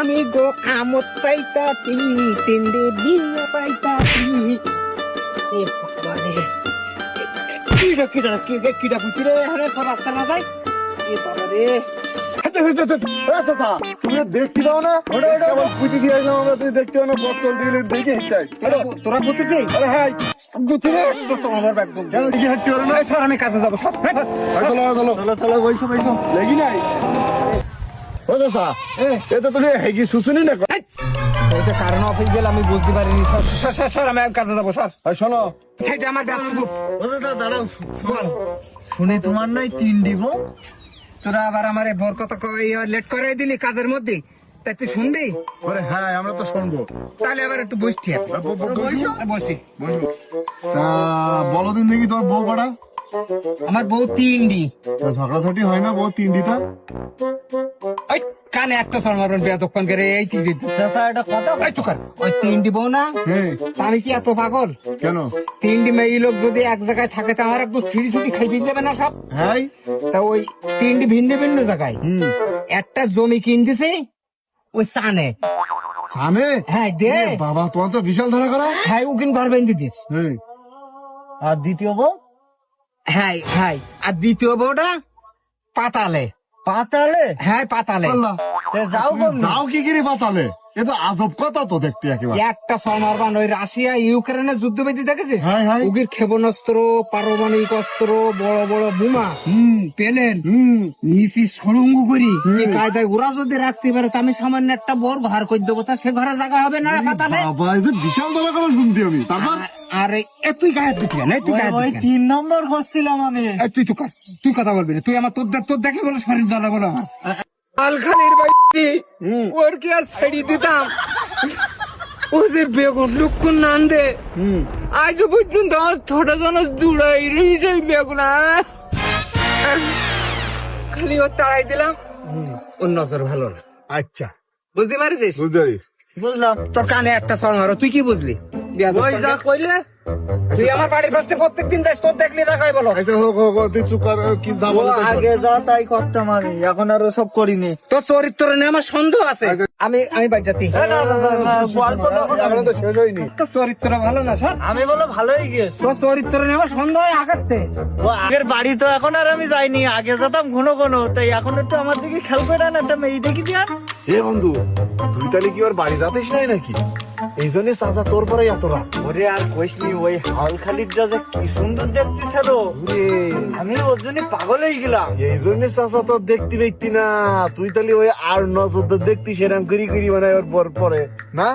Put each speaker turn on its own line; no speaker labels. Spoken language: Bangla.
আমি গো আমত পাইতাছি তিনডে বিয়ে পাইতাছি এ বাবারে কিডা পুতিরে হারে রাস্তা না যায় এ বাবারে
তুমি দেখতে পাও না পুঁতি দিয়ে আসলাম আমরা, তুমি দেখতে পাও না পথ চলতে গেলে দেখে হেঁটে
তোরা পুতিছি
আরে হ্যাঁ
গুতিরে তো আমার ব্যাগ
কেন দেখে হাঁটতে পারো না?
স্যার আমি কাজে যাবো স্যার
চলো চলো
চলো চলো বইসো বইসো
লেগি নাই ও চাচা এ তো তুমি হেগি শুশুনি না।
এই যে কারণ অফিস গেলে আমি বুঝতে পারিনি স্যার স্যার স্যার আমি কাজে যাবো স্যার
আর শোনো
সাইডে আমার ব্যাগ
দাঁড়াও শুনে তোমার নাই তিন দিব।
তোরা আবার আমার ভোর কথা লেট করে দিলি কাজের মধ্যে, তাই তুই শুনবি?
আরে হ্যাঁ আমরা তো শুনবো।
তাহলে আবার একটু বসছি বসি।
তা বলো দিন দেখি তোর বউ কটা?
আমার বউ তিনডি।
ঝগড়াঝাটি হয় না বউ তিনডিটা?
ওই কানে একটা সর মারবেন বেয়াদক্ষণ করে এই তিনডি
চাচা এটা কথা
ওই চুকার ওই তিনডি বউ না?
হ্যাঁ
তা আমি কি এত পাগল?
কেন?
তিনডি মেয়ে লোক যদি এক জায়গায় থাকে তা আমার একদম ছিড়ি ছুটি খাই দিয়ে যাবে না সব?
হ্যাঁ
তা ওই তিনডি ভিন্ন ভিন্ন জায়গায় একটা জমি কিন দিছে ওই সানে।
সামনে?
হ্যাঁ দে
বাবা তোমার তো বিশাল ধরা করা।
হ্যাঁ উকিন ঘর বেঁধে দিস।
হ্যাঁ
আর দ্বিতীয় বউ
হ্যাঁ হ্যাঁ আর দ্বিতীয় বউটা পাতালে।
পাতালে।
হ্যাঁ পাতালে।
আল্লাহ,
যাও
তুমি যাও কি কিরে পাতালে? এ তো আজব কথা তো দেখতে একেবারে।
একটা সমারবান ওই রাশিয়া ইউক্রেনের যুদ্ধ বেঁধে দেখেছিস?
হ্যাঁ, হ্যাঁ।
উগির ক্ষেপণাস্ত্র পারমাণবিক অস্ত্র বড় বড় বোমা পেলেন নিচি সুড়ঙ্গ করি এই কায়দায় ওরা যদি রাখতে পারে তো আমি সামান্য একটা বড় ঘর করে দেবো, তা সে ঘরে জায়গা হবে না পাতালে?
বাবা এই যে বিশাল ধরা করা শুনতে আমি। তারপর
আর তুই গায়ে দিতি কেন? তুই গায়ে
ওই
দিতি কেন?
3 নম্বর করছিলাম আমি।
তুই চুকার, তুই কথা বলবি না। তুই আমার তোর দেখে বলো শরীর জ্বালা বলো আমার আলখানির বাইতি ওর কি আর ছেড়ে দিতাম? ও যে বেগুন লুকুন নান দে আজ পর্যন্ত আমার ছোট জন জুড়াই রয়েছে বেগুন খালি ওর তাড়াই দিলাম। ওর নজর ভালো না।
আচ্ছা
বুঝতে পারিস?
বুঝতে পারিস।
বুঝলাম।
তোর কানে একটা সর মারো। তুই কি বুঝলি?
ওই যা কইলে
তুই আমার বাড়ির পাশে প্রত্যেকদিন যাস, তোর দেখলি রাখাই বলো।
আচ্ছা হোক হোক হোক, তুই চুপ কর, কি যা বলো তাই কর।
আগে যা তাই করতাম আমি, এখন আর সব করিনি।
তোর চরিত্র নিয়ে আমার সন্দেহ আছে। আমি বাড়ি যাচ্ছি।
গল্প তখন
এখনো তো শেষ হয়নি।
তোর চরিত্র ভালো না স্যার।
আমি বলো ভালোই গেছে।
তোর চরিত্র নিয়ে আমার সন্দেহ হয় আঘাতে।
ও আগের বাড়ি তো এখন আর আমি যাইনি, আগে যেতাম ঘন ঘন, তাই এখন একটু আমার দিকে খেয়াল করে না, একটা মেয়ে দেখি দিয়া।
এ বন্ধু তুই তাহলে কি ওর বাড়ি যাতিস নাই নাকি? এই জন্য চাচা তোর পরে এত রাগ।
ওরে আর কইসনি, ওই হাল খালিদটা যে কি সুন্দর দেখতে ছিল, আমি ওর জন্য পাগল হয়ে গেলাম।
এই জন্য চাচা তোর দেখতে দেখতি না, তুই তাহলে ওই আর নজর দেখতি সেরাম করি করি মানে ওর পর পরে না।